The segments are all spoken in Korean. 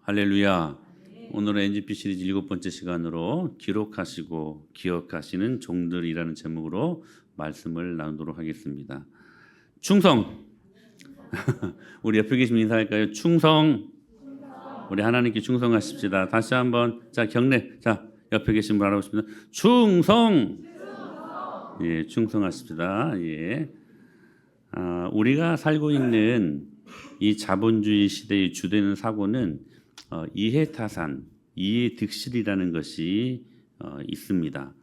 할렐루야. 오늘은 NGP 시리즈 7번째 시간으로 기록하시고 기억하시는 종들이라는 제목으로 말씀을 나누도록 하겠습니다. 충성. 우리 옆에 계신 분 인사할까요? 충성. 우리 하나님께 충성하십시다. 다시 한번 자 경례. 자 옆에 계신 분 알아보십니다. 충성. 예, 충성하십시다. 예. 우리가 살고 있는 이 자본주의 시대의 주되는 사고는 이해타산, 이해득실이라는 것이 있습니다.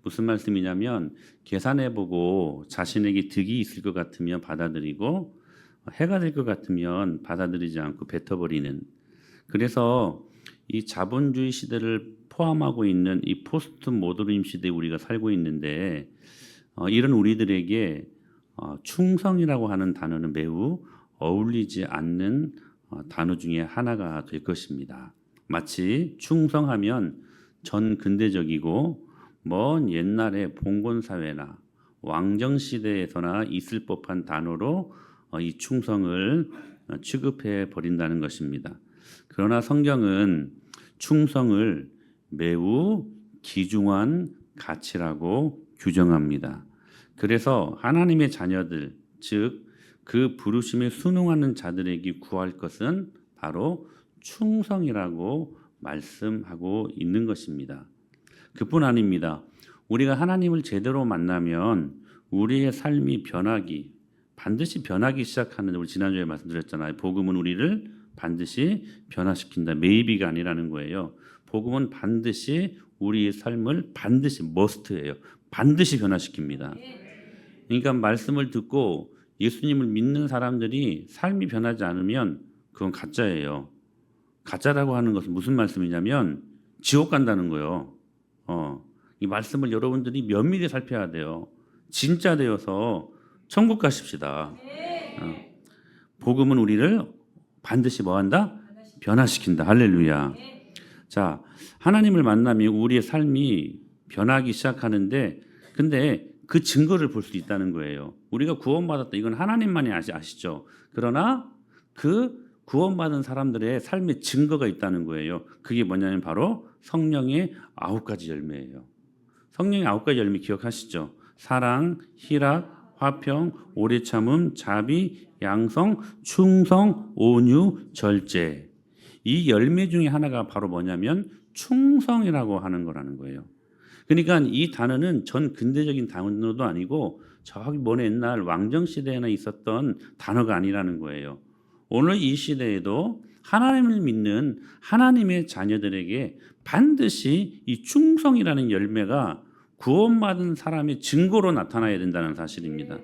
무슨 말씀이냐면 계산해보고 자신에게 득이 있을 것 같으면 받아들이고 해가 될 것 같으면 받아들이지 않고 뱉어버리는. 그래서 이 자본주의 시대를 포함하고 있는 이 포스트 모더니즘 시대에 우리가 살고 있는데 이런 우리들에게 충성이라고 하는 단어는 매우 어울리지 않는 단어 중에 하나가 될 것입니다. 마치 충성하면 전 근대적이고 먼 옛날의 봉건 사회나 왕정 시대에서나 있을 법한 단어로 이 충성을 취급해 버린다는 것입니다. 그러나 성경은 충성을 매우 귀중한 가치라고 규정합니다. 그래서 하나님의 자녀들, 즉 그 부르심에 순응하는 자들에게 구할 것은 바로 충성이라고 말씀하고 있는 것입니다. 그뿐 아닙니다. 우리가 하나님을 제대로 만나면 우리의 삶이 반드시 변하기 시작하는, 우리 지난주에 말씀드렸잖아요. 복음은 우리를 반드시 변화시킨다. 메이비가 아니라는 거예요. 복음은 반드시 우리의 삶을 머스트예요. 반드시 변화시킵니다. 그러니까 말씀을 듣고 예수님을 믿는 사람들이 삶이 변하지 않으면 그건 가짜예요. 가짜라고 하는 것은 무슨 말씀이냐면 지옥 간다는 거예요. 이 말씀을 여러분들이 면밀히 살펴야 돼요. 진짜 되어서 천국 가십시다. 복음은 우리를 반드시 뭐한다? 변화시킨다. 할렐루야. 자, 하나님을 만나면 우리의 삶이 변하기 시작하는데 근데 그 증거를 볼 수 있다는 거예요. 우리가 구원받았다. 이건 하나님만이 아시죠. 그러나 그 구원받은 사람들의 삶의 증거가 있다는 거예요. 그게 뭐냐면 바로 성령의 9가지 열매예요. 성령의 9가지 열매 기억하시죠? 사랑, 희락, 화평, 오래 참음, 자비, 양성, 충성, 온유, 절제. 이 열매 중에 하나가 바로 뭐냐면 충성이라고 하는 거라는 거예요. 그러니까 이 단어는 전 근대적인 단어도 아니고 저기 먼 옛날 왕정 시대에나 있었던 단어가 아니라는 거예요. 오늘 이 시대에도 하나님을 믿는 하나님의 자녀들에게 반드시 이 충성이라는 열매가 구원받은 사람의 증거로 나타나야 된다는 사실입니다.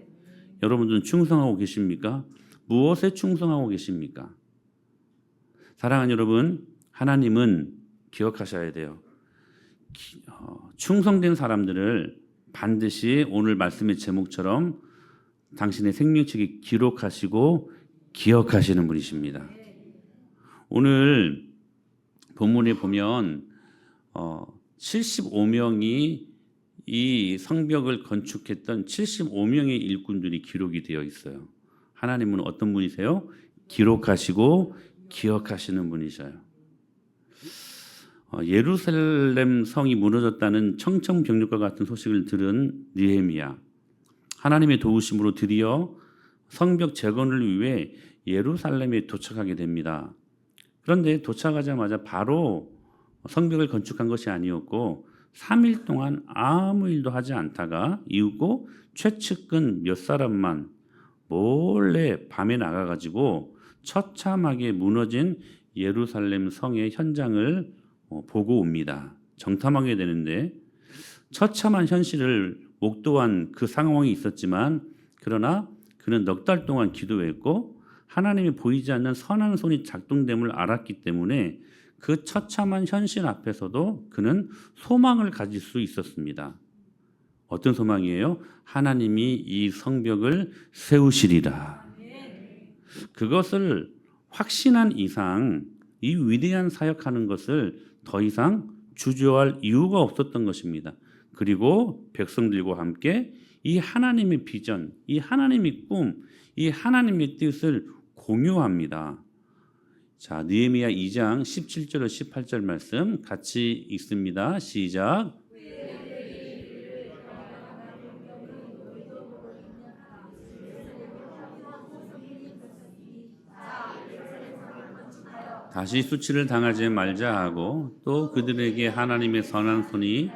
여러분들은 충성하고 계십니까? 무엇에 충성하고 계십니까? 사랑하는 여러분, 하나님은 기억하셔야 돼요. 충성된 사람들을 반드시 오늘 말씀의 제목처럼 당신의 생명책에 기록하시고 기억하시는 분이십니다. 오늘 본문에 보면 75명이 이 성벽을 건축했던 75명의 일꾼들이 기록이 되어 있어요. 하나님은 어떤 분이세요? 기록하시고 기억하시는 분이셔요. 예루살렘 성이 무너졌다는 청천벽력과 같은 소식을 들은 느헤미야, 하나님의 도우심으로 드디어 성벽 재건을 위해 예루살렘에 도착하게 됩니다. 그런데 도착하자마자 바로 성벽을 건축한 것이 아니었고 3일 동안 아무 일도 하지 않다가 이윽고 최측근 몇 사람만 몰래 밤에 나가가지고 처참하게 무너진 예루살렘 성의 현장을 보고 옵니다. 정탐하게 되는데 처참한 현실을 목도한 그 상황이 있었지만 그러나 그는 넉 달 동안 기도했고 하나님이 보이지 않는 선한 손이 작동됨을 알았기 때문에 그 처참한 현실 앞에서도 그는 소망을 가질 수 있었습니다. 어떤 소망이에요? 하나님이 이 성벽을 세우시리라. 그것을 확신한 이상 이 위대한 사역하는 것을 더 이상 주저할 이유가 없었던 것입니다. 그리고 백성들과 함께 이 하나님의 비전, 이 하나님의 꿈, 이 하나님의 뜻을 공유합니다. 자, 느헤미야 2장 17절로 18절 말씀 같이 읽습니다. 시작. 다시 수치를 당하지 말자 하고 또 그들에게 하나님의 선한 손이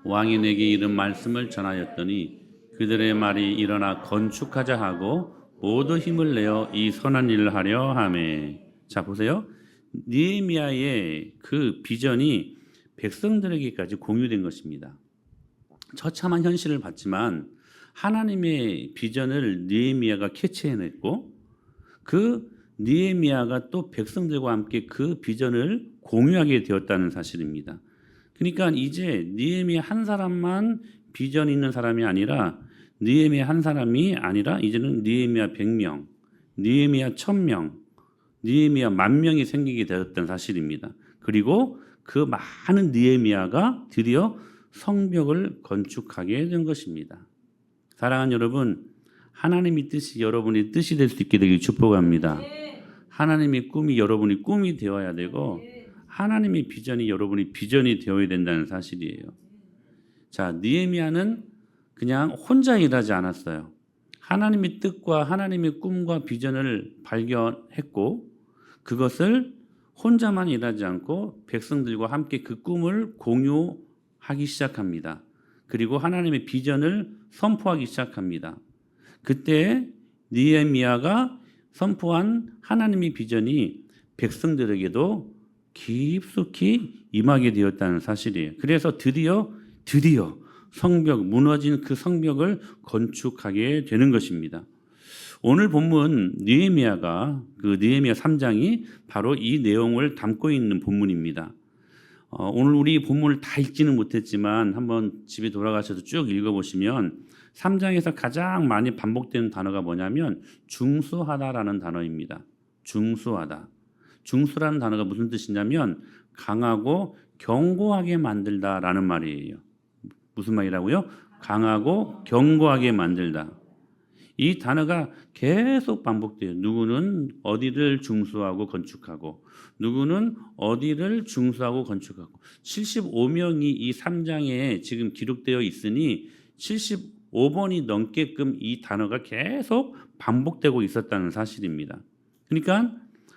왕이 내게 이른 말씀을 전하였더니 그들의 말이 일어나 건축하자 하고 모두 힘을 내어 이 선한 일을 하려 하매. 자, 보세요. 느헤미야의 그 비전이 백성들에게까지 공유된 것입니다. 처참한 현실을 봤지만 하나님의 비전을 느헤미야가 캐치해냈고 그 느헤미야가 또 백성들과 함께 그 비전을 공유하게 되었다는 사실입니다. 그러니까 이제 느헤미야 한 사람만 비전 있는 사람이 아니라 느헤미야 한 사람이 아니라 이제는 느헤미야 100명, 느헤미야 1000명, 느헤미야 10,000명이 생기게 되었던 사실입니다. 그리고 그 많은 느헤미야가 드디어 성벽을 건축하게 된 것입니다. 사랑하는 여러분, 하나님의 뜻이 여러분의 뜻이 될 수 있게 되길 축복합니다. 하나님의 꿈이 여러분의 꿈이 되어야 되고 하나님의 비전이 여러분의 비전이 되어야 된다는 사실이에요. 자, 느헤미야는 그냥 혼자 일하지 않았어요. 하나님의 뜻과 하나님의 꿈과 비전을 발견했고 그것을 혼자만 일하지 않고 백성들과 함께 그 꿈을 공유하기 시작합니다. 그리고 하나님의 비전을 선포하기 시작합니다. 그때 느헤미야가 선포한 하나님의 비전이 백성들에게도 깊숙이 임하게 되었다는 사실이에요. 그래서 드디어 성벽, 무너진 그 성벽을 건축하게 되는 것입니다. 오늘 본문 느헤미야가 그 느헤미야 3장이 바로 이 내용을 담고 있는 본문입니다. 오늘 우리 본문을 다 읽지는 못했지만 한번 집에 돌아가셔서 쭉 읽어보시면 3장에서 가장 많이 반복되는 단어가 뭐냐면 중수하다라는 단어입니다. 중수하다. 중수라는 단어가 무슨 뜻이냐면 강하고 견고하게 만들다라는 말이에요. 무슨 말이라고요? 강하고 견고하게 만들다. 이 단어가 계속 반복돼요. 누구는 어디를 중수하고 건축하고 누구는 어디를 중수하고 건축하고 75명이 이 3장에 지금 기록되어 있으니 75번이 넘게끔 이 단어가 계속 반복되고 있었다는 사실입니다. 그러니까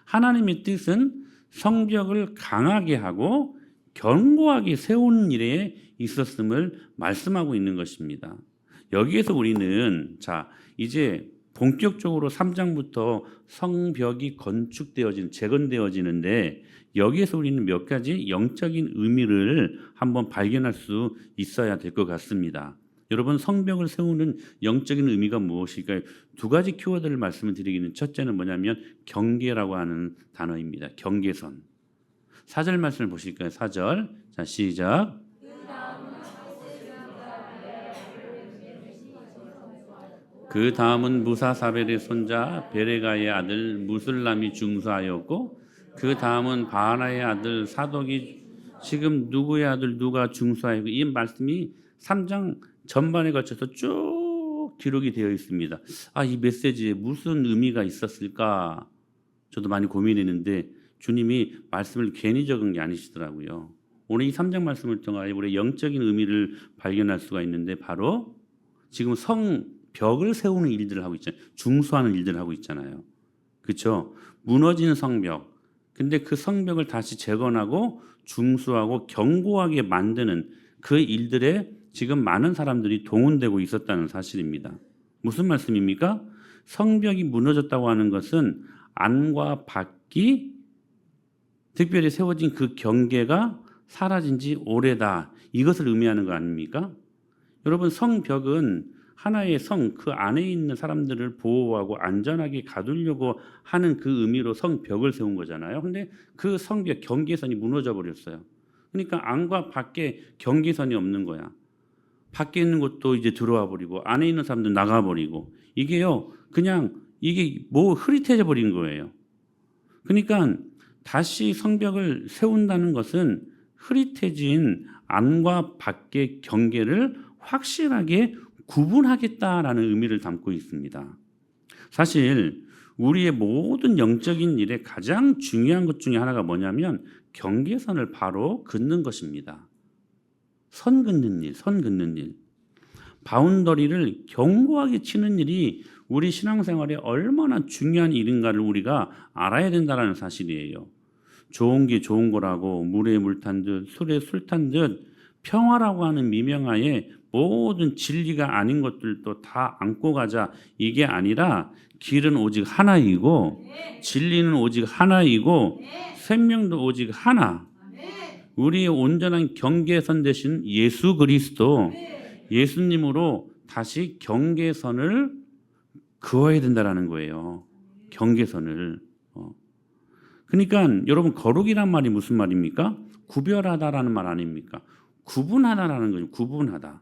하나님의 뜻은 성벽을 강하게 하고 견고하게 세우는 일에 있었음을 말씀하고 있는 것입니다. 여기에서 우리는 자 이제 본격적으로 3장부터 성벽이 건축되어진 재건되어지는데 여기에서 우리는 몇 가지 영적인 의미를 한번 발견할 수 있어야 될 것 같습니다. 여러분 성벽을 세우는 영적인 의미가 무엇일까요? 두 가지 키워드를 말씀을 드리기는 첫째는 뭐냐면 경계라고 하는 단어입니다. 경계선. 4절 말씀을 보실까요? 4절. 자 시작. 그 다음은 무사사벨의 손자 베레가의 아들 무술람이 중수하였고 그 다음은 바하나의 아들 사독이 지금 누구의 아들 누가 중수하였고 이 말씀이 3장 전반에 걸쳐서 쭉 기록이 되어 있습니다. 이 메시지에 무슨 의미가 있었을까? 저도 많이 고민했는데 주님이 말씀을 괜히 적은 게 아니시더라고요. 오늘 이 3장 말씀을 통하여 우리 영적인 의미를 발견할 수가 있는데 바로 지금 성벽을 세우는 일들을 하고 있잖아요. 중수하는 일들을 하고 있잖아요. 그렇죠? 무너진 성벽. 근데 그 성벽을 다시 재건하고 중수하고 견고하게 만드는 그 일들에 지금 많은 사람들이 동원되고 있었다는 사실입니다. 무슨 말씀입니까? 성벽이 무너졌다고 하는 것은 안과 밖이 특별히 세워진 그 경계가 사라진 지 오래다. 이것을 의미하는 거 아닙니까? 여러분 성벽은 하나의 성, 그 안에 있는 사람들을 보호하고 안전하게 가두려고 하는 그 의미로 성벽을 세운 거잖아요. 근데 그 성벽 경계선이 무너져 버렸어요. 그러니까 안과 밖에 경계선이 없는 거야. 밖에 있는 것도 이제 들어와 버리고 안에 있는 사람들 나가 버리고 이게요. 그냥 이게 흐릿해져 버린 거예요. 그러니까 다시 성벽을 세운다는 것은 흐릿해진 안과 밖의 경계를 확실하게 구분하겠다라는 의미를 담고 있습니다. 사실 우리의 모든 영적인 일에 가장 중요한 것 중에 하나가 뭐냐면 경계선을 바로 긋는 것입니다. 선 긋는 일, 선 긋는 일. 바운더리를 견고하게 치는 일이 우리 신앙생활에 얼마나 중요한 일인가를 우리가 알아야 된다는 사실이에요. 좋은 게 좋은 거라고 물에 물 탄 듯 술에 술 탄 듯 평화라고 하는 미명하에 모든 진리가 아닌 것들도 다 안고 가자, 이게 아니라 길은 오직 하나이고 진리는 오직 하나이고 생명도 오직 하나. 우리의 온전한 경계선 되신 예수 그리스도, 예수님으로 다시 경계선을 그어야 된다라는 거예요. 경계선을. 그러니까 여러분, 거룩이란 말이 무슨 말입니까? 구별하다라는 말 아닙니까? 구분하다라는 거죠. 구분하다.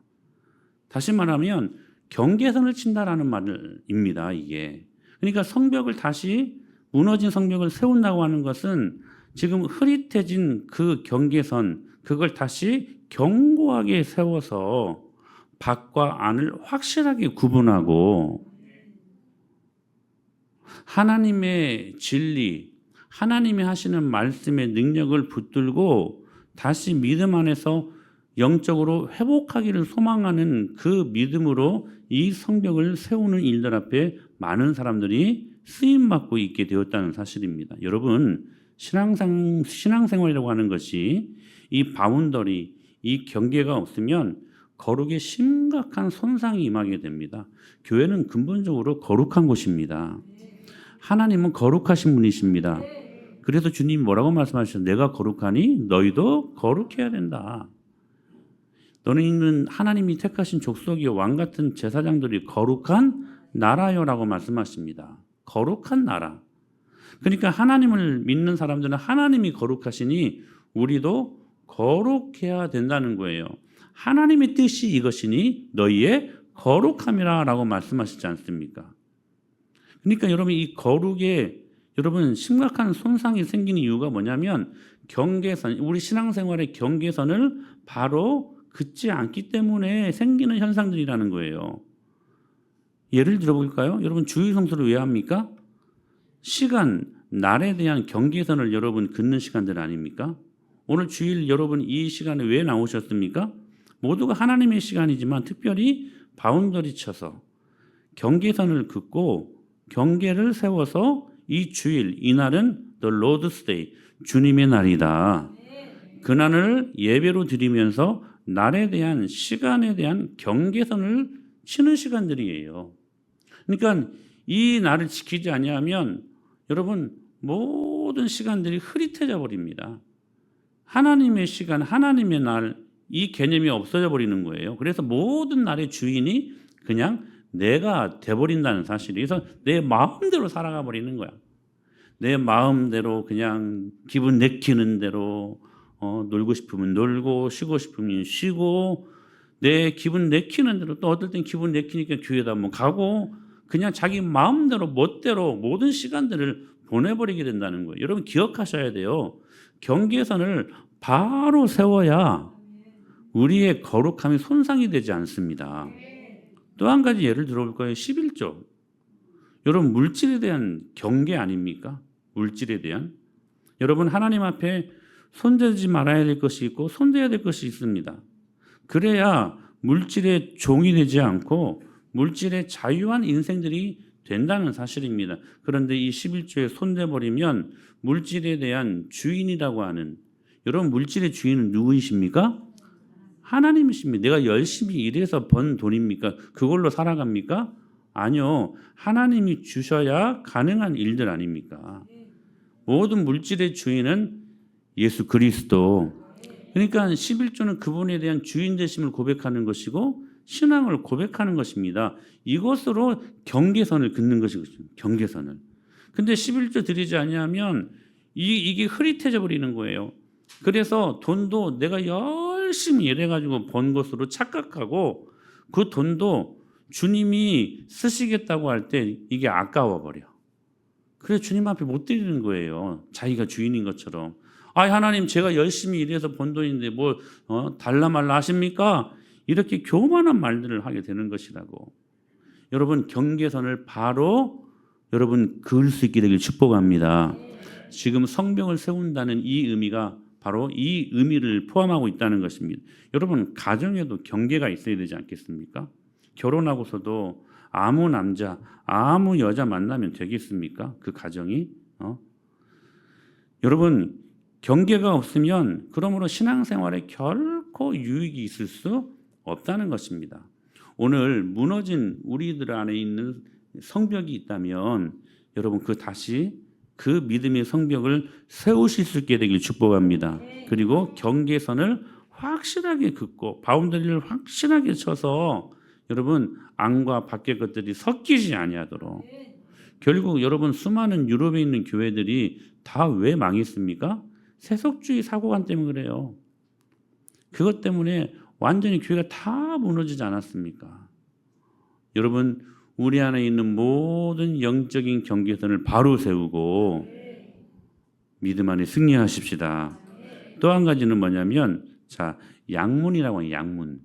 다시 말하면 경계선을 친다라는 말입니다. 이게. 그러니까 성벽을 다시, 무너진 성벽을 세운다고 하는 것은 지금 흐릿해진 그 경계선, 그걸 다시 견고하게 세워서 밖과 안을 확실하게 구분하고 하나님의 진리, 하나님이 하시는 말씀의 능력을 붙들고 다시 믿음 안에서 영적으로 회복하기를 소망하는 그 믿음으로 이 성벽을 세우는 일들 앞에 많은 사람들이 쓰임받고 있게 되었다는 사실입니다. 여러분, 신앙생활이라고 하는 것이 이 바운더리, 이 경계가 없으면 거룩에 심각한 손상이 임하게 됩니다. 교회는 근본적으로 거룩한 곳입니다. 하나님은 거룩하신 분이십니다. 그래서 주님이 뭐라고 말씀하셨어요? 내가 거룩하니 너희도 거룩해야 된다. 너희는 하나님이 택하신 족속이요 왕 같은 제사장들이 거룩한 나라요라고 말씀하십니다. 거룩한 나라. 그러니까 하나님을 믿는 사람들은 하나님이 거룩하시니 우리도 거룩해야 된다는 거예요. 하나님의 뜻이 이것이니 너희의 거룩함이라 라고 말씀하시지 않습니까? 그러니까 여러분, 이 거룩에 여러분 심각한 손상이 생기는 이유가 뭐냐면 경계선, 우리 신앙생활의 경계선을 바로 긋지 않기 때문에 생기는 현상들이라는 거예요. 예를 들어볼까요? 여러분, 주일 성수를 왜 합니까? 시간, 날에 대한 경계선을 여러분 긋는 시간들 아닙니까? 오늘 주일 여러분 이 시간에 왜 나오셨습니까? 모두가 하나님의 시간이지만 특별히 바운더리 쳐서 경계선을 긋고 경계를 세워서 이 주일, 이날은 The Lord's Day, 주님의 날이다. 그날을 예배로 드리면서 날에 대한, 시간에 대한 경계선을 치는 시간들이에요. 그러니까 이 날을 지키지 아니하면 여러분 모든 시간들이 흐릿해져 버립니다. 하나님의 시간, 하나님의 날, 이 개념이 없어져 버리는 거예요. 그래서 모든 날의 주인이 그냥 내가 돼버린다는 사실이. 그래서 내 마음대로 살아가 버리는 거야. 내 마음대로 그냥 기분 내키는 대로 놀고 싶으면 놀고 쉬고 싶으면 쉬고 내 기분 내키는 대로, 또 어떨 땐 기분 내키니까 교회도 한번 가고 그냥 자기 마음대로 멋대로 모든 시간들을 보내버리게 된다는 거예요. 여러분 기억하셔야 돼요. 경계선을 바로 세워야 우리의 거룩함이 손상이 되지 않습니다. 또 한 가지 예를 들어볼 거예요. 11조. 여러분 물질에 대한 경계 아닙니까? 물질에 대한. 여러분 하나님 앞에 손대지 말아야 될 것이 있고 손대야 될 것이 있습니다. 그래야 물질의 종이 되지 않고 물질의 자유한 인생들이 된다는 사실입니다. 그런데 이 11조에 손대버리면 물질에 대한 주인이라고 하는, 여러분 물질의 주인은 누구이십니까? 하나님이십니다. 내가 열심히 일해서 번 돈입니까? 그걸로 살아갑니까? 아니요. 하나님이 주셔야 가능한 일들 아닙니까? 모든 물질의 주인은 예수 그리스도. 그러니까 11조는 그분에 대한 주인 되심을 고백하는 것이고 신앙을 고백하는 것입니다. 이것으로 경계선을 긋는 것이거든요. 경계선을. 근데 11조 드리지 아니하면 이게 흐릿해져 버리는 거예요. 그래서 돈도 내가 열심히 일해가지고 번 것으로 착각하고 그 돈도 주님이 쓰시겠다고 할 때 이게 아까워 버려. 그래서 주님 앞에 못 드리는 거예요. 자기가 주인인 것처럼. 아, 하나님 제가 열심히 일해서 번 돈인데 뭐 달라 말라 하십니까? 이렇게 교만한 말들을 하게 되는 것이라고. 여러분 경계선을 바로 여러분 그을 수 있게 되길 축복합니다. 지금 성벽을 세운다는 이 의미가 바로 이 의미를 포함하고 있다는 것입니다. 여러분 가정에도 경계가 있어야 되지 않겠습니까? 결혼하고서도 아무 남자, 아무 여자 만나면 되겠습니까? 그 가정이 여러분 경계가 없으면 그러므로 신앙생활에 결코 유익이 있을 수 없다는 것입니다. 오늘 무너진 우리들 안에 있는 성벽이 있다면 여러분 다시 그 믿음의 성벽을 세우실 수 있게 되길 축복합니다. 그리고 경계선을 확실하게 긋고 바운더리를 확실하게 쳐서 여러분 안과 밖의 것들이 섞이지 아니하도록. 결국 여러분 수많은 유럽에 있는 교회들이 다 왜 망했습니까? 세속주의 사고관 때문에 그래요. 그것 때문에 완전히 교회가 다 무너지지 않았습니까? 여러분 우리 안에 있는 모든 영적인 경계선을 바로 세우고 믿음 안에 승리하십시다. 또 한 가지는 뭐냐면 양문이라고 해요. 양문.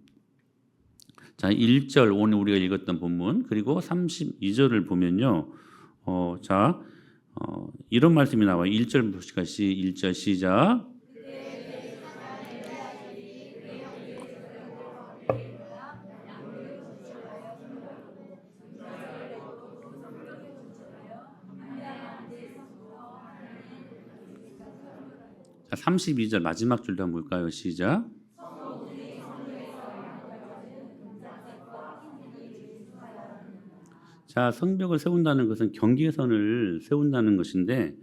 1절 오늘 우리가 읽었던 본문 그리고 32절을 보면요. 이런 말씀이 나와요. 1절 보시까 1절 시작. 32절 마지막 줄도 한번 볼까요? 시작. 성벽을 세운다는 것은 경계선을 세운다는 것인데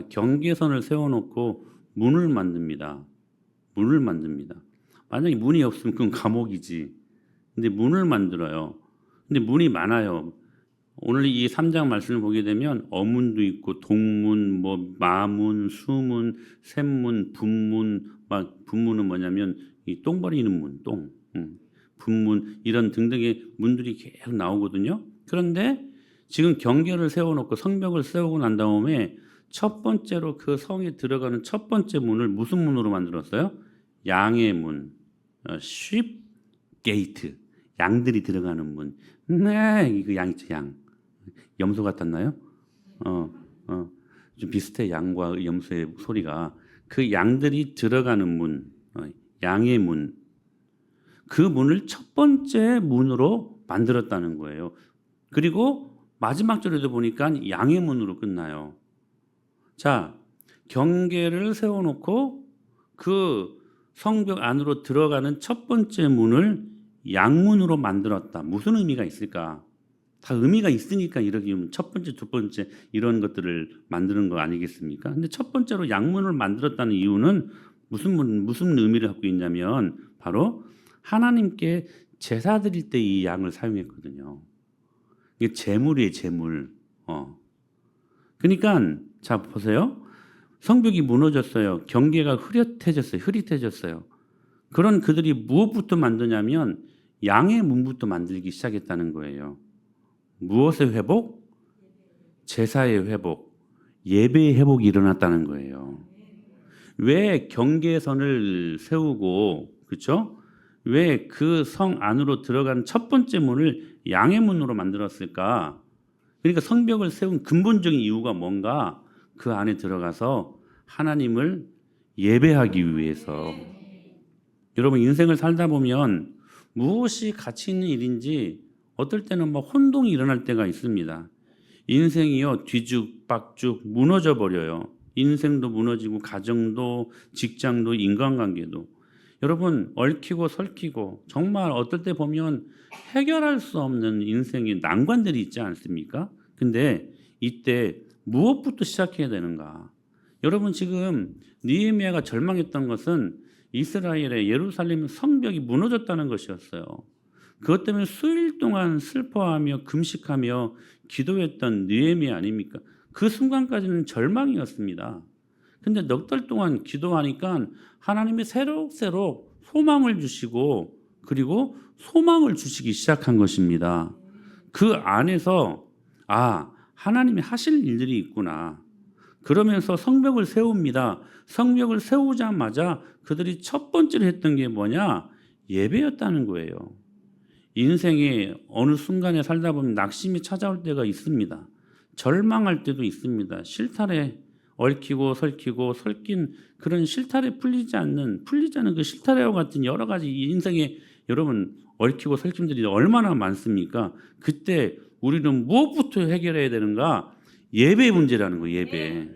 경계선을 세워놓고 문을 만듭니다. 문을 만듭니다. 만약에 문이 없으면 그건 감옥이지. 근데 문을 만들어요. 근데 문이 많아요. 오늘 이 3장 말씀을 보게 되면 어문도 있고 동문, 마문, 수문, 샘문, 분문, 분문은 뭐냐면 이 똥 버리는 문, 분문 이런 등등의 문들이 계속 나오거든요. 그런데 지금 경계를 세워놓고 성벽을 세우고 난 다음에 첫 번째로 그 성에 들어가는 첫 번째 문을 무슨 문으로 만들었어요? 양의 문, sheep gate, 양들이 들어가는 문. 네, 이거 양이죠, 양. 염소 같았나요? 좀 비슷해. 양과 염소의 소리가. 그 양들이 들어가는 문, 양의 문. 그 문을 첫 번째 문으로 만들었다는 거예요. 그리고 마지막 절에도 보니까 양의 문으로 끝나요. 경계를 세워놓고 그 성벽 안으로 들어가는 첫 번째 문을 양문으로 만들었다. 무슨 의미가 있을까? 다 의미가 있으니까 이렇게 첫 번째, 두 번째 이런 것들을 만드는 거 아니겠습니까? 근데 첫 번째로 양문을 만들었다는 이유는 무슨 의미를 갖고 있냐면 바로 하나님께 제사 드릴 때 이 양을 사용했거든요. 이게 제물이에요, 제물. 그러니까 보세요. 성벽이 무너졌어요. 경계가 흐릿해졌어요. 그런 그들이 무엇부터 만드냐면 양의 문부터 만들기 시작했다는 거예요. 무엇의 회복? 제사의 회복, 예배의 회복이 일어났다는 거예요. 왜 경계선을 세우고 그렇죠? 왜 그 성 안으로 들어가는 첫 번째 문을 양의 문으로 만들었을까? 그러니까 성벽을 세운 근본적인 이유가 뭔가 그 안에 들어가서 하나님을 예배하기 위해서. 여러분 인생을 살다 보면 무엇이 가치 있는 일인지 어떨 때는 혼동이 일어날 때가 있습니다. 인생이요 뒤죽박죽 무너져 버려요. 인생도 무너지고 가정도 직장도 인간관계도. 여러분 얽히고 설키고 정말 어떨 때 보면 해결할 수 없는 인생의 난관들이 있지 않습니까? 근데 이때 무엇부터 시작해야 되는가? 여러분 지금 느헤미야가 절망했던 것은 이스라엘의 예루살렘 성벽이 무너졌다는 것이었어요. 그것 때문에 수일 동안 슬퍼하며 금식하며 기도했던 느헤미야 아닙니까? 그 순간까지는 절망이었습니다. 근데 넉 달 동안 기도하니까 하나님이 새록새록 소망을 주시고 그리고 소망을 주시기 시작한 것입니다. 그 안에서 하나님이 하실 일들이 있구나. 그러면서 성벽을 세웁니다. 성벽을 세우자마자 그들이 첫 번째로 했던 게 뭐냐? 예배였다는 거예요. 인생의 어느 순간에 살다 보면 낙심이 찾아올 때가 있습니다. 절망할 때도 있습니다. 실타래 얽히고 설킨 그런 실타래 풀리지 않는 그 실타래와 같은 여러 가지 인생에 여러분 얽히고 설kim들이 얼마나 많습니까? 그때 우리는 무엇부터 해결해야 되는가? 예배 문제라는 거예요. 예배.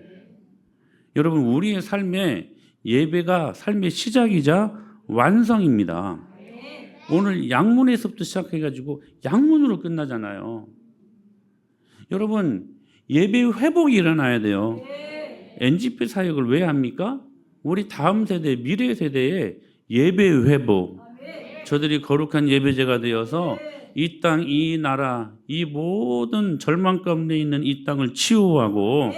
여러분 우리의 삶에 예배가 삶의 시작이자 완성입니다. 오늘 양문에서부터 시작해가지고 양문으로 끝나잖아요. 여러분 예배 회복이 일어나야 돼요. NGP 사역을 왜 합니까? 우리 다음 세대, 미래 세대에 예배 회복. 저들이 거룩한 예배제가 되어서 이 땅, 이 나라, 이 모든 절망 가운데 있는 이 땅을 치유하고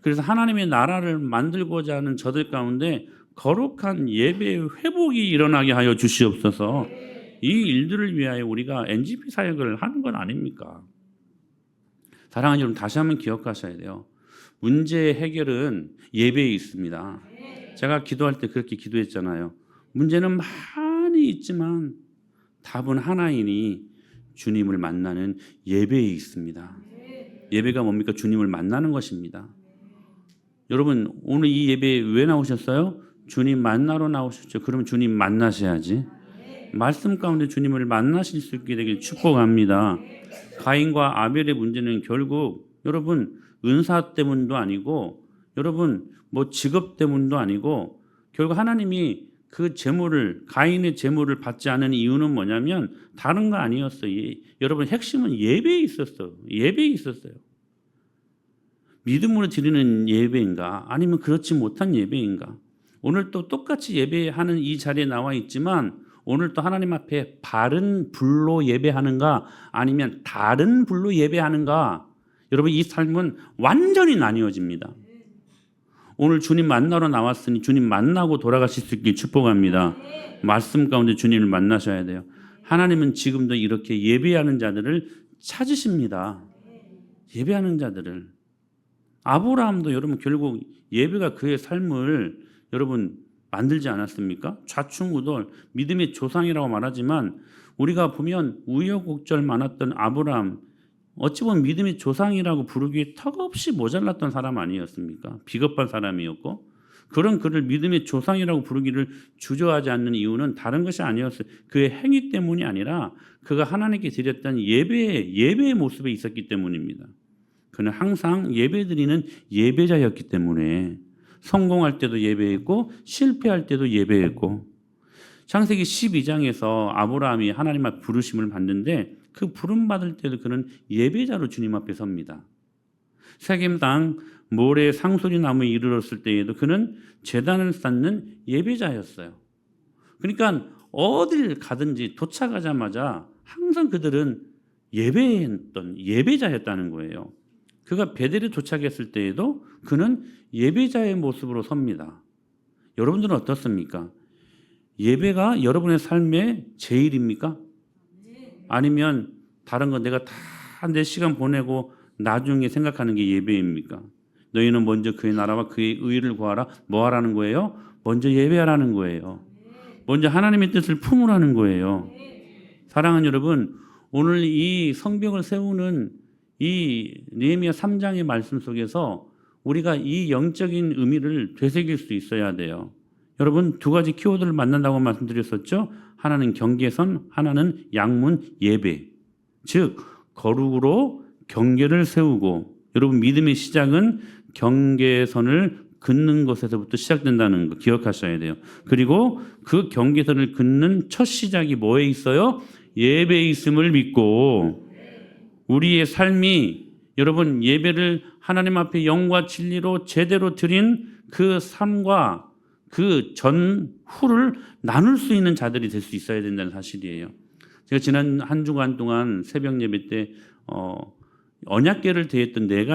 그래서 하나님의 나라를 만들고자 하는 저들 가운데 거룩한 예배 회복이 일어나게 하여 주시옵소서. 이 일들을 위하여 우리가 NGP 사역을 하는 건 아닙니까? 사랑하는 여러분 다시 한번 기억하셔야 돼요. 문제의 해결은 예배에 있습니다. 제가 기도할 때 그렇게 기도했잖아요. 문제는 많이 있지만 답은 하나이니 주님을 만나는 예배에 있습니다. 예배가 뭡니까? 주님을 만나는 것입니다. 여러분 오늘 이 예배에 왜 나오셨어요? 주님 만나러 나오셨죠. 그럼 주님 만나셔야지. 말씀 가운데 주님을 만나실 수 있게 되길 축복합니다. 가인과 아벨의 문제는 결국 여러분 은사 때문도 아니고 여러분 뭐 직업 때문도 아니고 결국 하나님이 그 제물을 가인의 제물을 받지 않은 이유는 뭐냐면 다른 거 아니었어요. 여러분 핵심은 예배에 있었어요. 예배에 있었어요. 믿음으로 드리는 예배인가 아니면 그렇지 못한 예배인가. 오늘 또 똑같이 예배하는 이 자리에 나와 있지만 오늘 또 하나님 앞에 바른 불로 예배하는가 아니면 다른 불로 예배하는가. 여러분 이 삶은 완전히 나뉘어집니다. 오늘 주님 만나러 나왔으니 주님 만나고 돌아가실 수 있길 축복합니다. 말씀 가운데 주님을 만나셔야 돼요. 하나님은 지금도 이렇게 예배하는 자들을 찾으십니다. 예배하는 자들을. 아브라함도 여러분 결국 예배가 그의 삶을 여러분 만들지 않았습니까? 좌충우돌 믿음의 조상이라고 말하지만 우리가 보면 우여곡절 많았던 아브라함 어찌 보면 믿음의 조상이라고 부르기에 턱없이 모자랐던 사람 아니었습니까? 비겁한 사람이었고 그런 그를 믿음의 조상이라고 부르기를 주저하지 않는 이유는 다른 것이 아니었어요. 그의 행위 때문이 아니라 그가 하나님께 드렸던 예배의 모습에 있었기 때문입니다. 그는 항상 예배드리는 예배자였기 때문에 성공할 때도 예배했고 실패할 때도 예배했고 창세기 12장에서 아브라함이 하나님 앞 부르심을 받는데 그 부름 받을 때도 그는 예배자로 주님 앞에 섭니다. 세겜 땅 모래 상소리 나무에 이르렀을 때에도 그는 제단을 쌓는 예배자였어요. 그러니까 어딜 가든지 도착하자마자 항상 그들은 예배했던 예배자였다는 거예요. 그가 베델에 도착했을 때에도 그는 예배자의 모습으로 섭니다. 여러분들은 어떻습니까? 예배가 여러분의 삶의 제일입니까? 아니면 다른 거 내가 다 내 시간 보내고 나중에 생각하는 게 예배입니까? 너희는 먼저 그의 나라와 그의 의를 구하라. 뭐 하라는 거예요? 먼저 예배하라는 거예요. 먼저 하나님의 뜻을 품으라는 거예요. 사랑하는 여러분, 오늘 이 성벽을 세우는 이 느헤미야 3장의 말씀 속에서 우리가 이 영적인 의미를 되새길 수 있어야 돼요. 여러분 두 가지 키워드를 만난다고 말씀드렸었죠. 하나는 경계선, 하나는 양문 예배. 즉 거룩으로 경계를 세우고 여러분 믿음의 시작은 경계선을 긋는 것에서부터 시작된다는 거 기억하셔야 돼요. 그리고 그 경계선을 긋는 첫 시작이 뭐에 있어요? 예배에 있음을 믿고 우리의 삶이 여러분 예배를 하나님 앞에 영과 진리로 제대로 드린 그 삶과 그 전후를 나눌 수 있는 자들이 될 수 있어야 된다는 사실이에요. 제가 지난 한 주간 동안 새벽 예배 때 언약궤를 대했던 네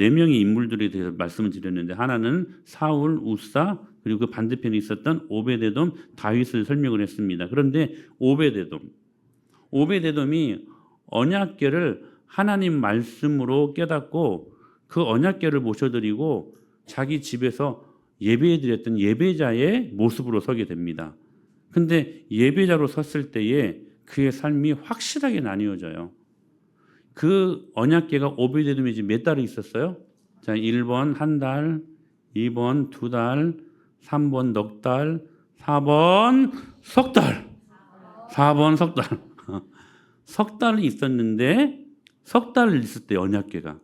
명의 인물들에 대해서 말씀을 드렸는데 하나는 사울, 우사 그리고 그 반대편에 있었던 오베데돔, 다윗을 설명을 했습니다. 그런데 오베데돔이 언약궤를 하나님 말씀으로 깨닫고 그 언약궤를 모셔드리고 자기 집에서 예배해드렸던 예배자의 모습으로 서게 됩니다. 근데 예배자로 섰을 때에 그의 삶이 확실하게 나뉘어져요. 그 언약궤가 오베데돔에 지금 몇 달이 있었어요? 자, 1번 한 달, 2번 두 달, 3번 넉 달, 4번 석 달. 4번 석 달. 석 달이 있었는데 석 달을 있었대요, 언약궤가.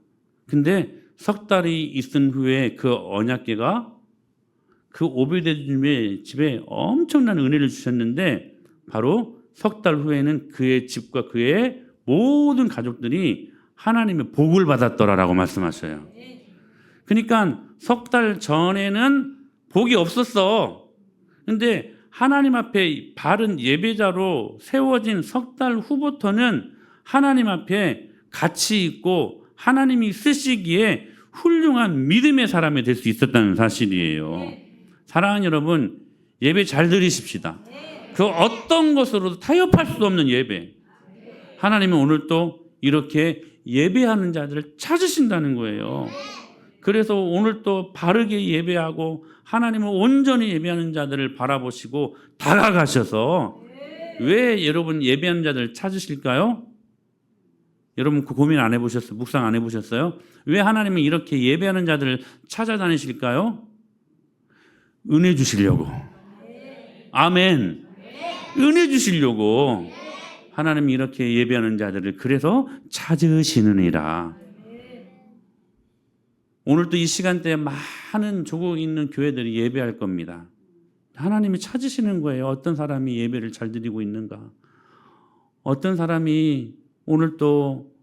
근데 석 달이 있은 후에 그 언약궤가 그 오베데돔의 집에 엄청난 은혜를 주셨는데 바로 석 달 후에는 그의 집과 그의 모든 가족들이 하나님의 복을 받았더라라고 말씀하셔요. 그러니까 석 달 전에는 복이 없었어. 근데 하나님 앞에 바른 예배자로 세워진 석 달 후부터는 하나님 앞에 가치 있고 하나님이 쓰시기에 훌륭한 믿음의 사람이 될 수 있었다는 사실이에요. 사랑하는 여러분, 예배 잘 드리십시다. 그 어떤 것으로도 타협할 수 없는 예배. 하나님은 오늘 또 이렇게 예배하는 자들을 찾으신다는 거예요. 그래서 오늘 또 바르게 예배하고 하나님을 온전히 예배하는 자들을 바라보시고 다가가셔서 왜 여러분 예배하는 자들을 찾으실까요? 여러분 그 고민 안 해보셨어요? 묵상 안 해보셨어요? 왜 하나님은 이렇게 예배하는 자들을 찾아다니실까요? 은혜 주시려고. 아멘. 은혜 주시려고 하나님이 이렇게 예배하는 자들을 그래서 찾으시느니라. 오늘도 이 시간대에 많은 조국 있는 교회들이 예배할 겁니다. 하나님이 찾으시는 거예요. 어떤 사람이 예배를 잘 드리고 있는가? 어떤 사람이 오늘 또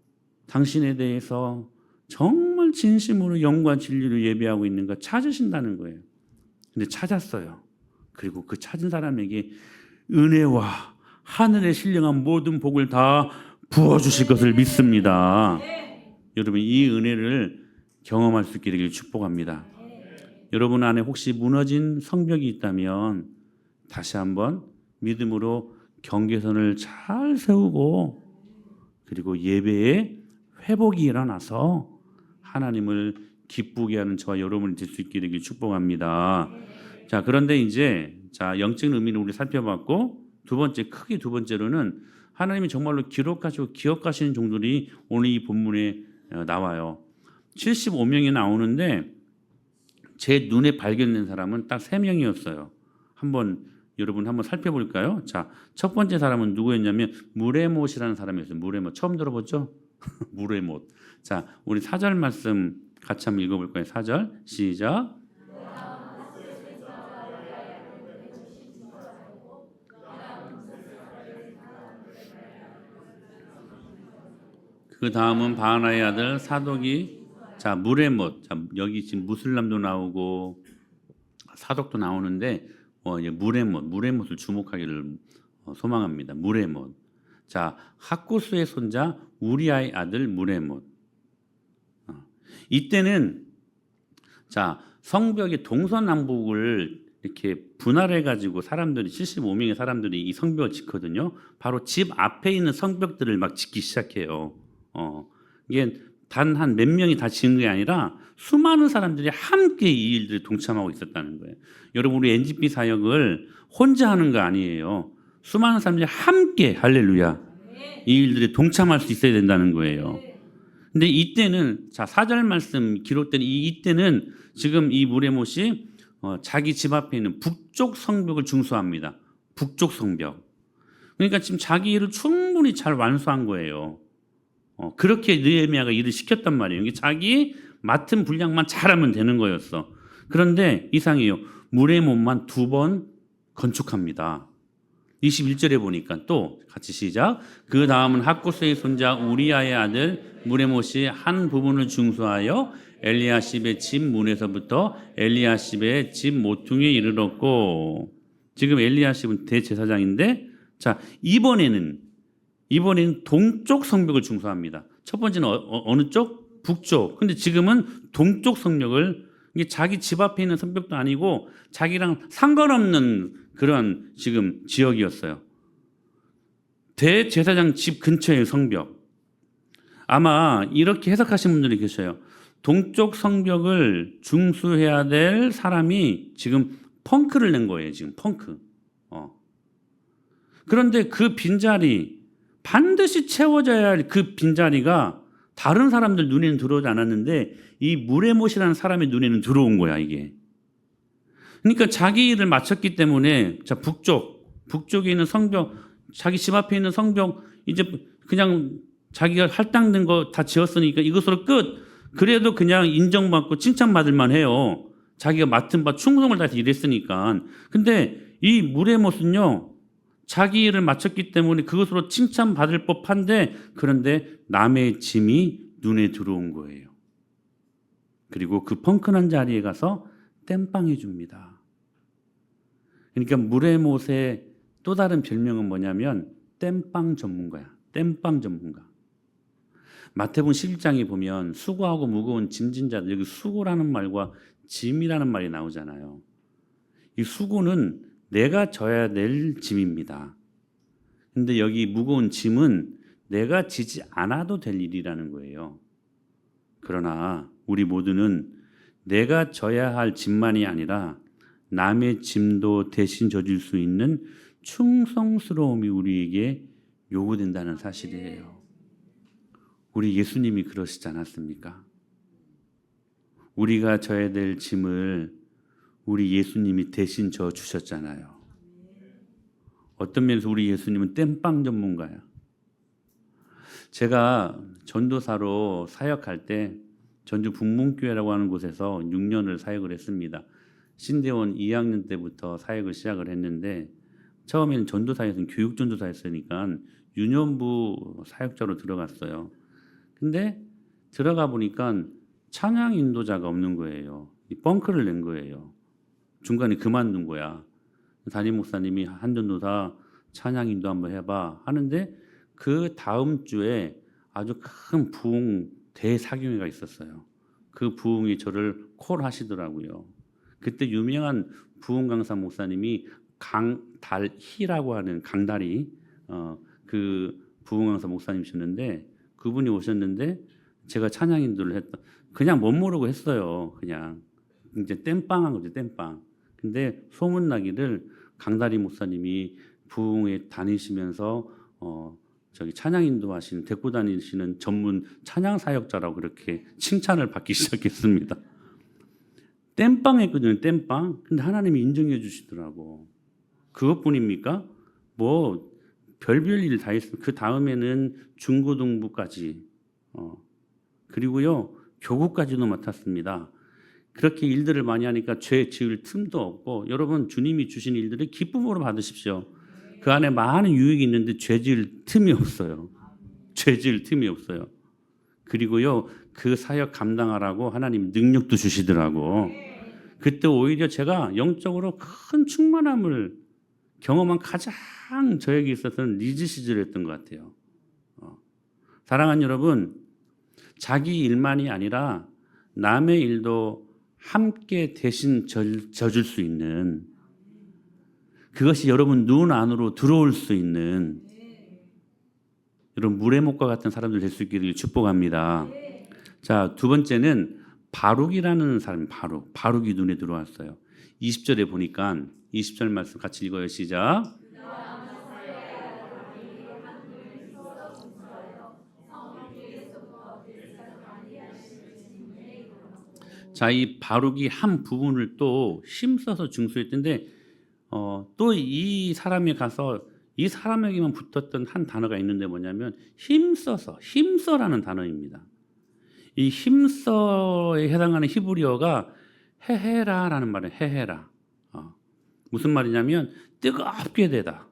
당신에 대해서 정말 진심으로 영과 진리로 예배하고 있는가 찾으신다는 거예요. 근데 찾았어요. 그리고 그 찾은 사람에게 은혜와 하늘의 신령한 모든 복을 다 부어주실 것을 믿습니다. 여러분 이 은혜를 경험할 수 있게 되길 축복합니다. 여러분 안에 혹시 무너진 성벽이 있다면 다시 한번 믿음으로 경계선을 잘 세우고 그리고 예배에 회복이 일어나서 하나님을 기쁘게 하는 저와 여러분이 될 수 있게 되길 축복합니다. 자, 그런데 이제 영적인 의미를 우리 살펴봤고 크게 두 번째로는 하나님이 정말로 기록하시고 기억하시는 종들이 오늘 이 본문에 나와요. 75명이 나오는데 제 눈에 발견된 사람은 딱 3명이었어요. 여러분 한번 살펴볼까요? 자, 첫 번째 사람은 누구였냐면 무레못이라는 사람이었어요. 무레못 처음 들어봤죠? 무레못. 자, 우리 4절 말씀 같이 한번 읽어볼까요? 4절 시작. 그 다음은 바하나의 아들 사독이 자 무레못. 자, 여기 지금 무슬람도 나오고 사독도 나오는데 무레못을 주목하기를 소망합니다. 무레못. 자, 학구스의 손자 우리아의 아들 무레못. 이때는 자 성벽의 동서남북을 이렇게 분할해 가지고 사람들이 75명의 사람들이 이 성벽을 짓거든요. 바로 집 앞에 있는 성벽들을 막 짓기 시작해요. 이게 단 한 몇 명이 다 짓는 게 아니라 수많은 사람들이 함께 이 일들에 동참하고 있었다는 거예요. 여러분 우리 NGP 사역을 혼자 하는 거 아니에요. 수많은 사람들이 함께 할렐루야 이 일들에 동참할 수 있어야 된다는 거예요. 근데 이때는 자 4절 말씀 기록된 이때는 지금 이 무레못이 자기 집 앞에 있는 북쪽 성벽을 중수합니다. 북쪽 성벽. 그러니까 지금 자기 일을 충분히 잘 완수한 거예요. 그렇게 느헤미야가 일을 시켰단 말이에요. 이게 자기 맡은 분량만 잘하면 되는 거였어. 그런데 이상해요. 무레못만 2번 건축합니다. 21절에 보니까 또 같이 시작. 그 다음은 학구스의 손자 우리아의 아들 무레못이 한 부분을 중수하여 엘리야십의 집 문에서부터 엘리야십의 집 모퉁이에 이르렀고 지금 엘리야십은 대제사장인데 자 이번에는 동쪽 성벽을 중수합니다. 첫 번째는 어느 쪽? 북쪽. 근데 지금은 동쪽 성벽을 이게 자기 집 앞에 있는 성벽도 아니고 자기랑 상관없는 그런 지금 지역이었어요. 대제사장 집 근처의 성벽. 아마 이렇게 해석하신 분들이 계셔요. 동쪽 성벽을 중수해야 될 사람이 지금 펑크를 낸 거예요. 지금 펑크. 그런데 그 빈자리 반드시 채워져야 할 그 빈자리가 다른 사람들 눈에는 들어오지 않았는데 이 무레못이라는 사람의 눈에는 들어온 거야 이게. 그러니까 자기 일을 마쳤기 때문에 자 북쪽에 있는 성벽, 자기 집 앞에 있는 성벽 이제 그냥 자기가 할당된 거 다 지었으니까 이것으로 끝. 그래도 그냥 인정받고 칭찬받을만 해요. 자기가 맡은 바 충성을 다해서 일했으니까. 근데 이 무레못은요, 자기 일을 마쳤기 때문에 그것으로 칭찬받을 법한데 그런데 남의 짐이 눈에 들어온 거예요. 그리고 그 펑크난 자리에 가서 땜빵해 줍니다. 그러니까 무레못의 또 다른 별명은 뭐냐면 땜빵 전문가야. 땜빵 전문가. 마태복음 11장에 보면 수고하고 무거운 짐진 자들, 여기 수고라는 말과 짐이라는 말이 나오잖아요. 이 수고는 내가 져야 될 짐입니다. 근데 여기 무거운 짐은 내가 지지 않아도 될 일이라는 거예요. 그러나 우리 모두는 내가 져야 할 짐만이 아니라 남의 짐도 대신 져줄 수 있는 충성스러움이 우리에게 요구된다는 사실이에요. 우리 예수님이 그러시지 않았습니까? 우리가 져야 될 짐을 우리 예수님이 대신 져 주셨잖아요. 어떤 면에서 우리 예수님은 땜빵 전문가야. 제가 전도사로 사역할 때 전주 북문교회라고 하는 곳에서 6년을 사역을 했습니다. 신대원 2학년 때부터 사역을 시작을 했는데 처음에는 전도사에서는 교육전도사였으니까 유년부 사역자로 들어갔어요. 근데 들어가 보니까 찬양 인도자가 없는 거예요. 뻥크를 낸 거예요. 중간에 그만둔 거야. 담임 목사님이 한전도사 찬양 인도 한번 해봐 하는데 그 다음 주에 아주 큰 부흥 대사경회가 있었어요. 그 부흥이 저를 콜하시더라고요. 그때 유명한 부흥 강사 목사님이 강달희라고 하는 강다리 그 부흥 강사 목사님이셨는데 그분이 오셨는데 제가 찬양 인도를 했다. 그냥 못 모르고 했어요. 그냥 이제 땜빵한 거죠, 땜빵. 근데 소문 나기를 강다리 목사님이 부흥에 다니시면서 저기 찬양 인도하시는 데리고 다니시는 전문 찬양 사역자라고 그렇게 칭찬을 받기 시작했습니다. 땜빵했거든요, 땜빵. 근데 하나님이 인정해 주시더라고. 그것뿐입니까? 뭐 별별 일 다 했어요. 그 다음에는 중고등부까지 그리고요 교구까지도 맡았습니다. 그렇게 일들을 많이 하니까 죄 지을 틈도 없고 여러분 주님이 주신 일들을 기쁨으로 받으십시오. 그 안에 많은 유익이 있는데 죄 지을 틈이 없어요. 죄 지을 틈이 없어요. 그리고요 그 사역 감당하라고 하나님 능력도 주시더라고. 그때 오히려 제가 영적으로 큰 충만함을 경험한 가장 저에게 있어서는 리즈 시절이었던 것 같아요. 사랑하는 여러분, 자기 일만이 아니라 남의 일도 함께 대신 져줄 수 있는 그것이 여러분 눈 안으로 들어올 수 있는 여러분 무레목과 같은 사람들 될 수 있기를 축복합니다. 자, 두 번째는 바룩이라는 사람, 바룩이 눈에 들어왔어요. 20절에 보니까 20절 말씀 같이 읽어요. 시작. 자, 이 바룩이 한 부분을 또 힘써서 중수했던데 또 이 사람이 가서 이 사람에게만 붙었던 한 단어가 있는데 뭐냐면 힘써라는 단어입니다. 이 힘써에 해당하는 히브리어가 헤헤라라는 말이에요. 헤헤라. 무슨 말이냐면 뜨겁게 되다,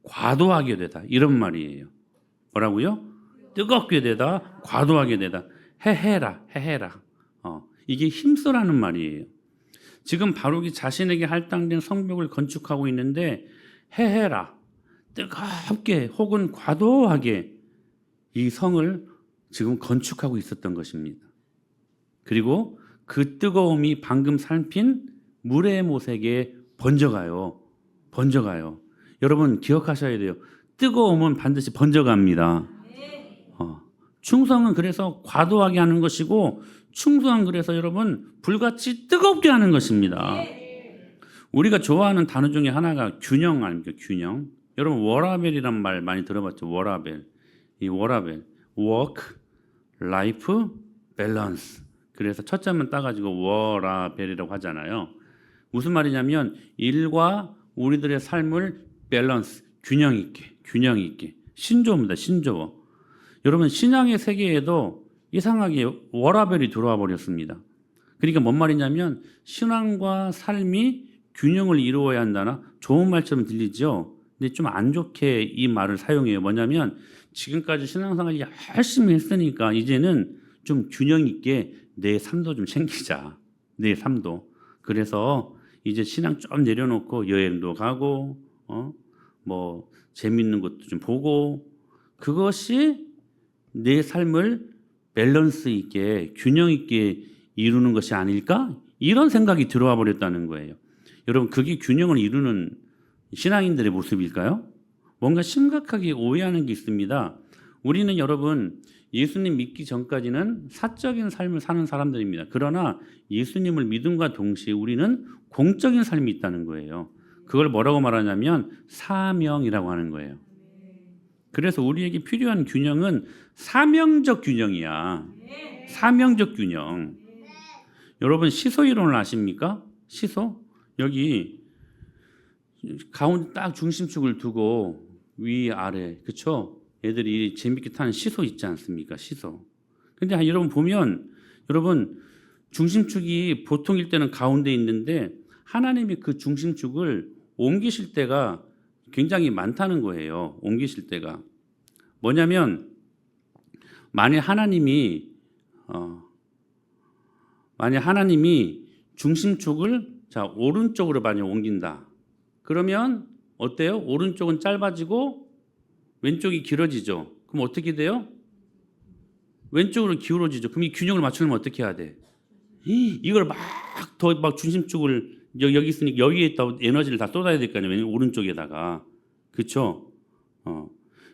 과도하게 되다 이런 말이에요. 뭐라고요? 뜨겁게 되다, 과도하게 되다. 헤헤라. 이게 힘써라는 말이에요. 지금 바룩이 자신에게 할당된 성벽을 건축하고 있는데 헤헤라, 뜨겁게 혹은 과도하게 이 성을 지금 건축하고 있었던 것입니다. 그리고 그 뜨거움이 방금 살핀 무레못에게 번져가요. 여러분 기억하셔야 돼요. 뜨거움은 반드시 번져갑니다. 충성은 그래서 과도하게 하는 것이고 충성은 그래서 여러분 불같이 뜨겁게 하는 것입니다. 우리가 좋아하는 단어 중에 하나가 균형 아닙니까? 균형. 여러분 워라벨이란 말 많이 들어봤죠? 워라벨. 이 워라벨. work, life, balance. 그래서 첫 자만 따가지고 워라벨이라고 하잖아요. 무슨 말이냐면 일과 우리들의 삶을 밸런스, 균형 있게. 신조어입니다. 신조어. 여러분 신앙의 세계에도 이상하게 워라벨이 들어와 버렸습니다. 그러니까 뭔 말이냐면 신앙과 삶이 균형을 이루어야 한다나 좋은 말처럼 들리죠. 근데 좀 안 좋게 이 말을 사용해요. 뭐냐면 지금까지 신앙생활 열심히 했으니까 이제는 좀 균형 있게 내 삶도 좀 챙기자. 내 삶도. 그래서 이제 신앙 좀 내려놓고 여행도 가고 뭐 재밌는 것도 좀 보고 그것이 내 삶을 밸런스 있게 균형 있게 이루는 것이 아닐까? 이런 생각이 들어와 버렸다는 거예요. 여러분 그게 균형을 이루는 신앙인들의 모습일까요? 뭔가 심각하게 오해하는 게 있습니다. 우리는 여러분 예수님 믿기 전까지는 사적인 삶을 사는 사람들입니다. 그러나 예수님을 믿음과 동시에 우리는 공적인 삶이 있다는 거예요. 그걸 뭐라고 말하냐면 사명이라고 하는 거예요. 그래서 우리에게 필요한 균형은 사명적 균형이야. 사명적 균형. 여러분 시소 이론을 아십니까? 시소? 여기 가운데 딱 중심축을 두고 위 아래 그쵸? 애들이 재밌게 타는 시소 있지 않습니까? 시소. 근데 여러분 보면 여러분 중심축이 보통일 때는 가운데 있는데 하나님이 그 중심축을 옮기실 때가 굉장히 많다는 거예요. 옮기실 때가. 뭐냐면 만약 하나님이 중심축을 자 오른쪽으로 많이 옮긴다. 그러면 어때요? 오른쪽은 짧아지고 왼쪽이 길어지죠. 그럼 어떻게 돼요? 왼쪽으로 기울어지죠. 그럼 이 균형을 맞추려면 어떻게 해야 돼? 이걸 막 중심축을 여기 있으니까 여기에 에너지를 다 쏟아야 될 거 아니에요. 오른쪽에다가. 그렇죠?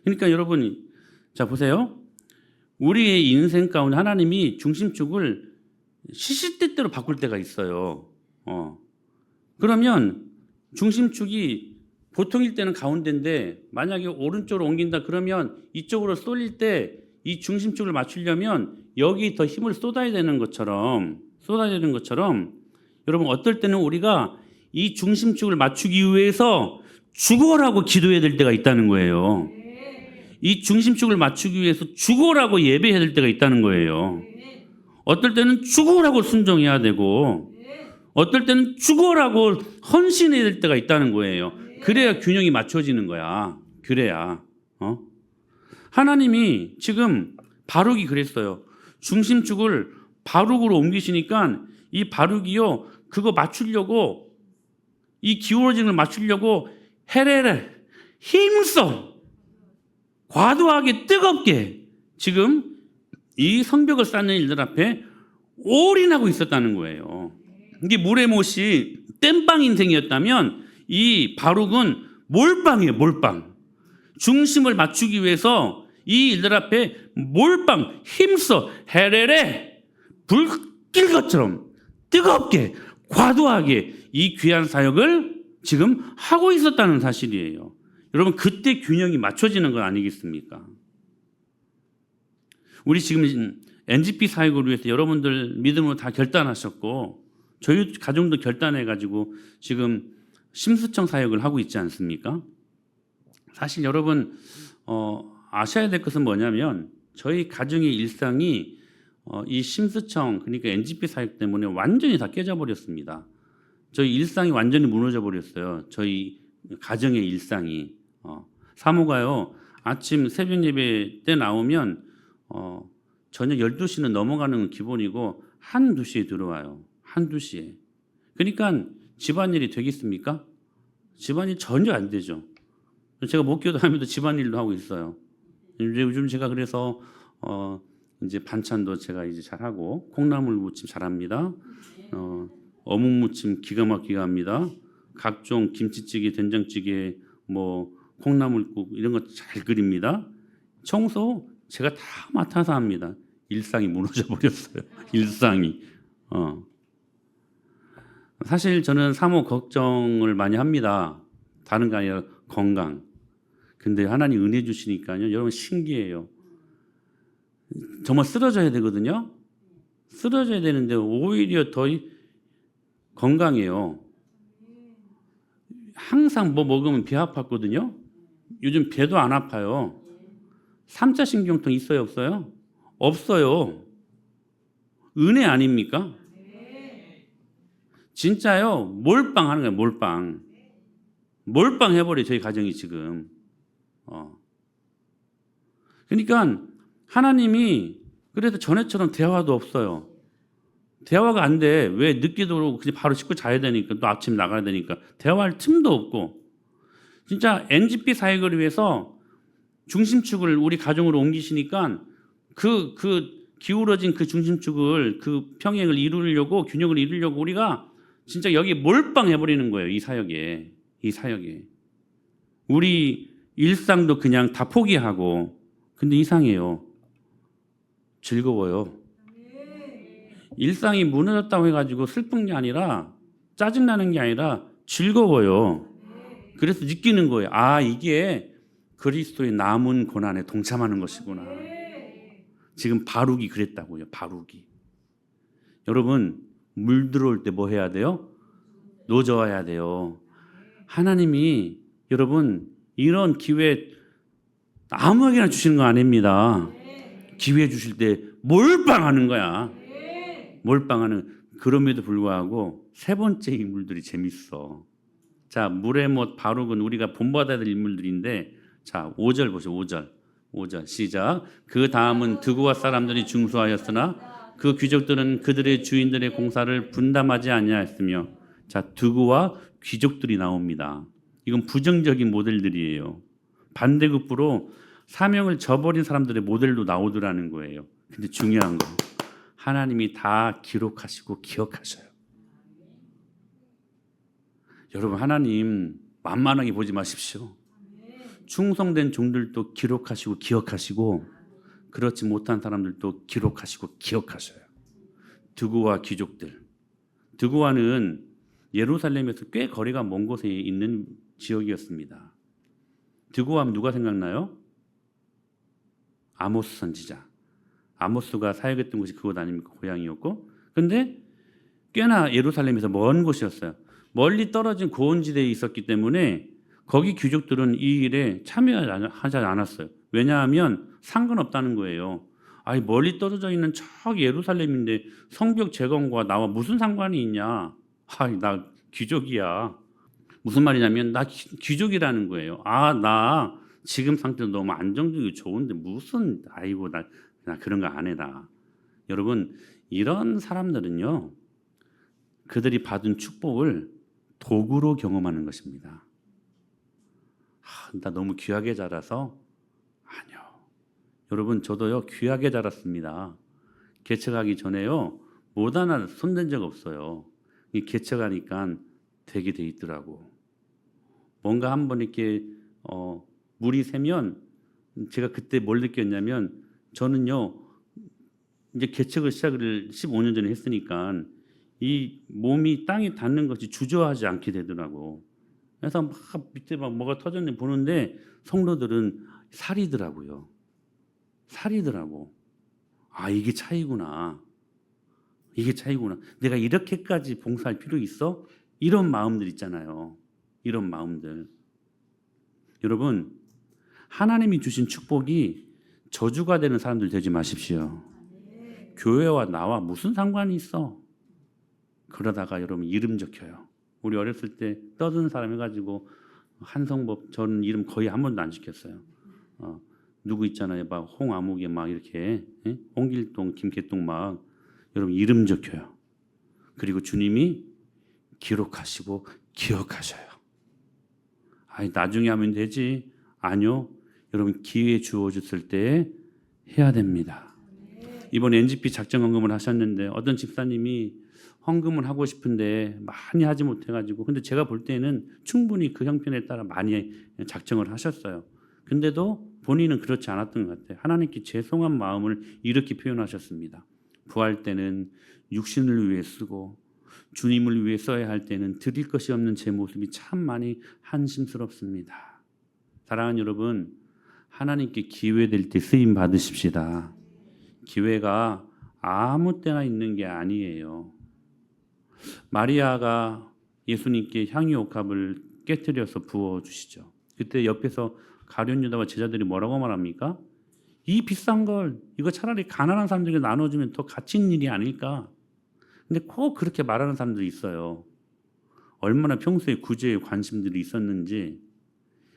그러니까 여러분 자 보세요. 우리의 인생 가운데 하나님이 중심축을 시시때때로 바꿀 때가 있어요. 그러면 중심축이 보통일 때는 가운데인데 만약에 오른쪽으로 옮긴다 그러면 이쪽으로 쏠릴 때 이 중심축을 맞추려면 여기 더 힘을 쏟아야 되는 것처럼 여러분 어떨 때는 우리가 이 중심축을 맞추기 위해서 죽어라고 기도해야 될 때가 있다는 거예요. 이 중심축을 맞추기 위해서 죽어라고 예배해야 될 때가 있다는 거예요. 어떨 때는 죽어라고 순종해야 되고 어떨 때는 죽어라고 헌신해야 될 때가 있다는 거예요. 그래야 균형이 맞춰지는 거야. 그래야. 하나님이 지금 바룩이 그랬어요. 중심축을 바룩으로 옮기시니까 이 바룩이요. 그거 맞추려고 이 기울어지는 걸 맞추려고 헤레레 힘써 과도하게 뜨겁게 지금 이 성벽을 쌓는 일들 앞에 올인하고 있었다는 거예요. 이게 물의 못이 땜빵 인생이었다면 이 바룩은 몰빵이에요. 몰빵. 중심을 맞추기 위해서 이 일들 앞에 몰빵 힘써 헤레레 불길 것처럼 뜨겁게 과도하게 이 귀한 사역을 지금 하고 있었다는 사실이에요. 여러분 그때 균형이 맞춰지는 건 아니겠습니까? 우리 지금 NGP 사역을 위해서 여러분들 믿음으로 다 결단하셨고 저희 가정도 결단해가지고 지금 심수청 사역을 하고 있지 않습니까? 사실 여러분 아셔야 될 것은 뭐냐면 저희 가정의 일상이 이 심수청 그러니까 NGP 사역 때문에 완전히 다 깨져버렸습니다. 저희 일상이 완전히 무너져 버렸어요. 저희 가정의 일상이 사모가요 아침 새벽 예배 때 나오면 저녁 12시는 넘어가는 건 기본이고 1, 2시에 들어와요. 1, 2시에. 그러니까 집안일이 되겠습니까? 집안일 전혀 안 되죠. 제가 목기도 하면서 집안일도 하고 있어요. 요즘 제가 그래서 이제 반찬도 제가 이제 잘하고 콩나물 무침 잘합니다. 어묵 무침 기가 막히게 합니다. 각종 김치찌개, 된장찌개, 뭐 콩나물국 이런 거 잘 끓입니다. 청소 제가 다 맡아서 합니다. 일상이 무너져 버렸어요. 일상이. 사실 저는 사모 걱정을 많이 합니다. 다른 게 아니라 건강. 근데 하나님 은혜 주시니까요. 여러분 신기해요. 정말 쓰러져야 되거든요. 쓰러져야 되는데 오히려 더 건강해요. 항상 뭐 먹으면 배 아팠거든요. 요즘 배도 안 아파요. 3차 신경통 있어요, 없어요? 없어요. 은혜 아닙니까? 진짜요. 몰빵 하는 거예요, 몰빵. 몰빵 해버려요, 저희 가정이 지금. 그러니까 하나님이 그래도 전에처럼 대화도 없어요. 대화가 안 돼. 왜 늦게도 그냥 바로 씻고 자야 되니까 또 아침 나가야 되니까 대화할 틈도 없고 진짜 NGP 사역을 위해서 중심축을 우리 가정으로 옮기시니까 그 기울어진 그 중심축을 그 평행을 이루려고 균형을 이루려고 우리가 진짜 여기 몰빵해 버리는 거예요. 이 사역에 우리 일상도 그냥 다 포기하고 근데 이상해요. 즐거워요. 일상이 무너졌다고 해가지고 슬픈 게 아니라 짜증나는 게 아니라 즐거워요. 그래서 느끼는 거예요. 아, 이게 그리스도의 남은 고난에 동참하는 것이구나. 지금 바룩이 그랬다고요. 바룩이. 여러분 물 들어올 때 뭐 해야 돼요? 노져야 돼요. 하나님이 여러분 이런 기회 아무에게나 주시는 거 아닙니다. 기회 주실 때 몰빵하는 거야. 몰빵하는. 그럼에도 불구하고 세 번째 인물들이 재밌어. 자, 물의 못 바룩은 우리가 본받아야 될 인물들인데 자, 5절 보세요. 5절 시작. 그 다음은 드고와 사람들이 중수하였으나 그 귀족들은 그들의 주인들의 공사를 분담하지 아니하였으며 자, 드고와 귀족들이 나옵니다. 이건 부정적인 모델들이에요. 반대급부로 사명을 저버린 사람들의 모델도 나오더라는 거예요. 근데 중요한 거 하나님이 다 기록하시고 기억하셔요. 여러분 하나님 만만하게 보지 마십시오. 충성된 종들도 기록하시고 기억하시고 그렇지 못한 사람들도 기록하시고 기억하셔요. 드고와 귀족들. 드고와는 예루살렘에서 꽤 거리가 먼 곳에 있는 지역이었습니다. 드고와 하면 누가 생각나요? 아모스 선지자. 아모스가 사역했던 곳이 그곳 아닙니까? 고향이었고. 근데 꽤나 예루살렘에서 먼 곳이었어요. 멀리 떨어진 고원지대에 있었기 때문에 거기 귀족들은 이 일에 참여하지 않았어요. 왜냐하면 상관없다는 거예요. 아니 멀리 떨어져 있는 저 예루살렘인데 성벽 재건과 나와 무슨 상관이 있냐. 아이 나 귀족이야. 무슨 말이냐면 나 귀족이라는 거예요. 아 나 지금 상태도 너무 안정적이고 좋은데 무슨 아이고 나 그런 거 안 해라. 여러분 이런 사람들은요. 그들이 받은 축복을 도구로 경험하는 것입니다. 나 너무 귀하게 자라서 아니요. 여러분 저도요 귀하게 자랐습니다. 개척하기 전에요 못 하나 손댄 적 없어요. 이 개척하니까 되게 돼 있더라고. 뭔가 한번 이렇게 물이 새면 제가 그때 뭘 느꼈냐면 저는요 이제 개척을 시작을 15년 전에 했으니까 이 몸이 땅에 닿는 것이 주저하지 않게 되더라고. 그래서 막 밑에 막 뭐가 터졌는지 보는데 성도들은 살이더라고요. 살이더라고. 아 이게 차이구나. 이게 차이구나. 내가 이렇게까지 봉사할 필요 있어? 이런 마음들 있잖아요. 이런 마음들. 여러분 하나님이 주신 축복이 저주가 되는 사람들 되지 마십시오. 교회와 나와 무슨 상관이 있어? 그러다가 여러분 이름 적혀요. 우리 어렸을 때 떠드는 사람 해가지고 한성법 저는 이름 거의 한 번도 안 지켰어요. 누구 있잖아요. 막 홍아무개 막 이렇게 홍길동, 김개동 막 여러분 이름 적혀요. 그리고 주님이 기록하시고 기억하셔요. 아니 나중에 하면 되지. 아니요. 여러분 기회 주어졌을 때 해야 됩니다. 이번 NGP 작정 헌금을 하셨는데 어떤 집사님이 헌금을 하고 싶은데 많이 하지 못해가지고 근데 제가 볼 때는 충분히 그 형편에 따라 많이 작정을 하셨어요. 근데도 본인은 그렇지 않았던 것 같아요. 하나님께 죄송한 마음을 이렇게 표현하셨습니다. 부할 때는 육신을 위해 쓰고 주님을 위해 써야 할 때는 드릴 것이 없는 제 모습이 참 많이 한심스럽습니다. 사랑하는 여러분, 하나님께 기회 될 때 쓰임 받으십시다. 기회가 아무 때나 있는 게 아니에요. 마리아가 예수님께 향유 옥합을 깨뜨려서 부어 주시죠. 그때 옆에서 가룟 유다와 제자들이 뭐라고 말합니까? 이 비싼 걸 이거 차라리 가난한 사람들에게 나눠주면 더 가치 있는 일이 아닐까? 근데 꼭 그렇게 말하는 사람들이 있어요. 얼마나 평소에 구제에 관심들이 있었는지.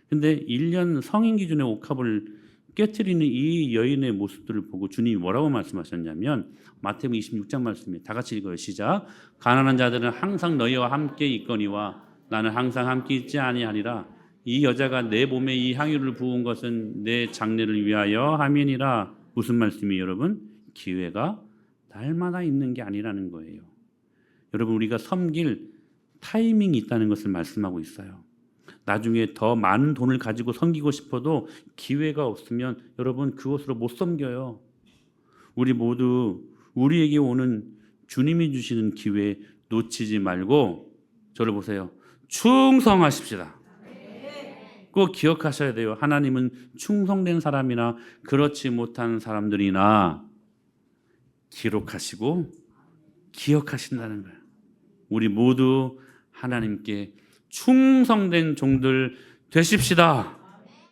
근데 1년 성인 기준의 옥합을 깨트리는 이 여인의 모습들을 보고 주님이 뭐라고 말씀하셨냐면 마태복음 26장 말씀에 다 같이 읽어요. 시작. 가난한 자들은 항상 너희와 함께 있거니와 나는 항상 함께 있지 아니하리라. 이 여자가 내 몸에 이 향유를 부은 것은 내 장례를 위하여 함이니라. 무슨 말씀이에요, 여러분? 기회가 날마다 있는 게 아니라는 거예요. 여러분, 우리가 섬길 타이밍이 있다는 것을 말씀하고 있어요. 나중에 더 많은 돈을 가지고 섬기고 싶어도 기회가 없으면 여러분 그것으로 못 섬겨요. 우리 모두 우리에게 오는 주님이 주시는 기회 놓치지 말고 저를 보세요. 충성하십시다. 꼭 기억하셔야 돼요. 하나님은 충성된 사람이나 그렇지 못한 사람들이나 기록하시고 기억하신다는 거예요. 우리 모두 하나님께 충성된 종들 되십시다.